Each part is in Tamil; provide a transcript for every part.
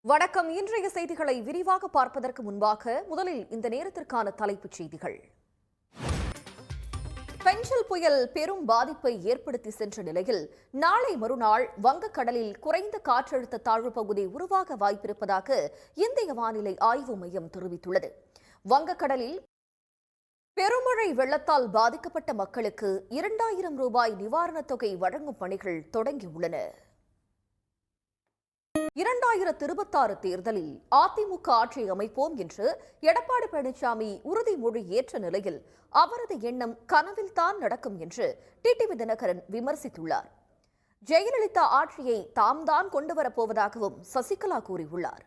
வணக்கம். இன்றைய செய்திகளை விரிவாக பார்ப்பதற்கு முன்பாக முதலில் இந்த நேரத்திற்கான தலைப்புச் செய்திகள். பெஞ்சல் புயல் பெரும் பாதிப்பை ஏற்படுத்தி சென்ற நிலையில் நாளை மறுநாள் வங்கக்கடலில் குறைந்த காற்றழுத்த தாழ்வு பகுதி உருவாக வாய்ப்பிருப்பதாக இந்திய வானிலை ஆய்வு மையம் தெரிவித்துள்ளது. வங்கக்கடலில் பெருமழை வெள்ளத்தால் பாதிக்கப்பட்ட மக்களுக்கு 2000 ரூபாய் நிவாரணத் தொகை வழங்கும் பணிகள் தொடங்கியுள்ளன. 2026 தேர்தலில் அதிமுக ஆட்சி அமைப்போம் என்று எடப்பாடி பழனிசாமி உறுதிமொழி ஏற்ற நிலையில் அவரது எண்ணம் கனவில்தான் நடக்கும் என்று டிடிவி தினகரன் விமர்சித்துள்ளார். ஜெயலலிதா ஆட்சியை தாம்தான் கொண்டுவரப் போவதாகவும் சசிகலா கூறியுள்ளார்.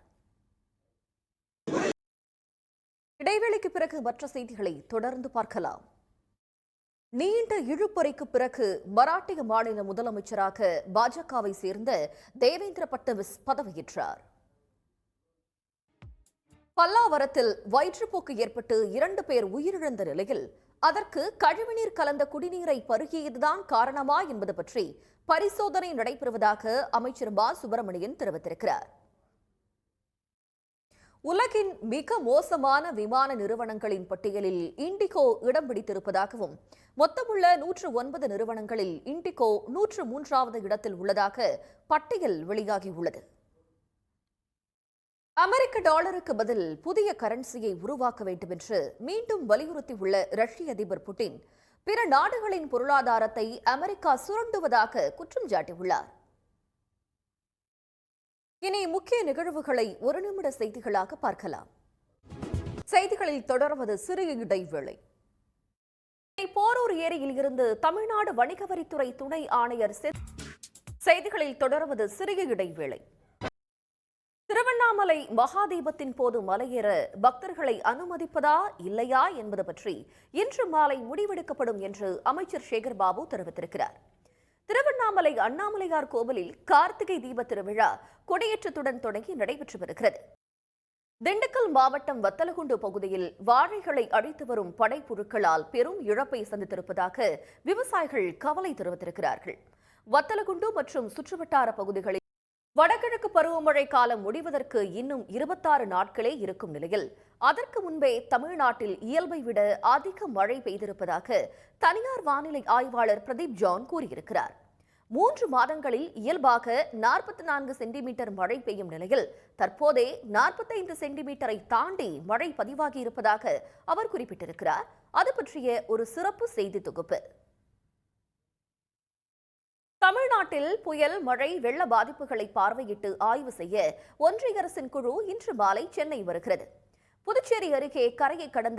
இடைவேளைக்கு பிறகு மற்ற செய்திகளை தொடர்ந்து பார்க்கலாம். நீண்ட இழுபறிக்கு பிறகு மராட்டிய மாநில முதலமைச்சராக பாஜகவை சேர்ந்த தேவேந்திர பட்னவிஸ் பதவியேற்றார். பல்லாவரத்தில் வயிற்றுப்போக்கு ஏற்பட்டு 2 பேர் உயிரிழந்த நிலையில் அதற்கு கழிவுநீர் கலந்த குடிநீரை பருகியதுதான் காரணமா என்பது பற்றி பரிசோதனை நடைபெறுவதாக அமைச்சர் மா சுப்பிரமணியன் தெரிவித்திருக்கிறார். உலகின் மிக மோசமான விமான நிறுவனங்களின் பட்டியலில் இண்டிகோ இடம் பிடித்திருப்பதாகவும் மொத்தமுள்ள 109 நிறுவனங்களில் இண்டிகோ 103வது இடத்தில் உள்ளதாக பட்டியல் வெளியாகியுள்ளது. அமெரிக்க டாலருக்கு பதில் புதிய கரன்சியை உருவாக்க வேண்டும் என்று மீண்டும் வலியுறுத்தியுள்ள ரஷ்ய அதிபர் புட்டின் பிற நாடுகளின் பொருளாதாரத்தை அமெரிக்கா சுரண்டுவதாக குற்றம் சாட்டியுள்ளார். இனி முக்கிய நிகழ்வுகளை ஒரு நிமிட செய்திகளாக பார்க்கலாம். செய்திகளில் தொடர்வது சிறிய இடைவேளை. போரூர் ஏரியில் இருந்து தமிழ்நாடு வணிக வரித்துறை துணை ஆணையர் செய்திகளில் தொடர்வது சிறிய இடைவேளை. திருவண்ணாமலை மகாதீபத்தின் போது மலையேற பக்தர்களை அனுமதிப்பதா இல்லையா என்பது பற்றி இன்று மாலை முடிவெடுக்கப்படும் என்று அமைச்சர் சேகர் பாபு தெரிவித்திருக்கிறார். திருவண்ணாமலை அண்ணாமலையார் கோவிலில் கார்த்திகை தீப திருவிழா கொடியேற்றத்துடன் தொடங்கி நடைபெற்று வருகிறது. திண்டுக்கல் மாவட்டம் வத்தலகுண்டு பகுதியில் வாழைகளை அழித்து வரும் படைப்புழுக்களால் பெரும் இழப்பை சந்தித்திருப்பதாக விவசாயிகள் கவலை தெரிவித்திருக்கிறார்கள். வத்தலகுண்டு மற்றும் சுற்றுவட்டார பகுதிகளில் வடகிழக்கு பருவமழை காலம் முடிவதற்கு இன்னும் 26 நாட்களே இருக்கும் நிலையில் அதற்கு முன்பே தமிழ்நாட்டில் இயல்பை விட அதிக மழை பெய்திருப்பதாக தனியார் வானிலை ஆய்வாளர் பிரதீப் ஜான் கூறியிருக்கிறார். 3 மாதங்களில் இயல்பாக 44 சென்டிமீட்டர் மழை பெய்யும் நிலையில் தற்போதே 45 சென்டிமீட்டரை தாண்டி மழை பதிவாகியிருப்பதாக அவர் குறிப்பிட்டிருக்கிறார். அது பற்றிய ஒரு சிறப்பு செய்தி தொகுப்பு. தமிழ்நாட்டில் புயல், மழை, வெள்ள பாதிப்புகளை பார்வையிட்டு ஆய்வு செய்ய ஒன்றிய அரசின் குழு இன்று மாலை சென்னை வருகிறது. புதுச்சேரி அருகே கரையை கடந்த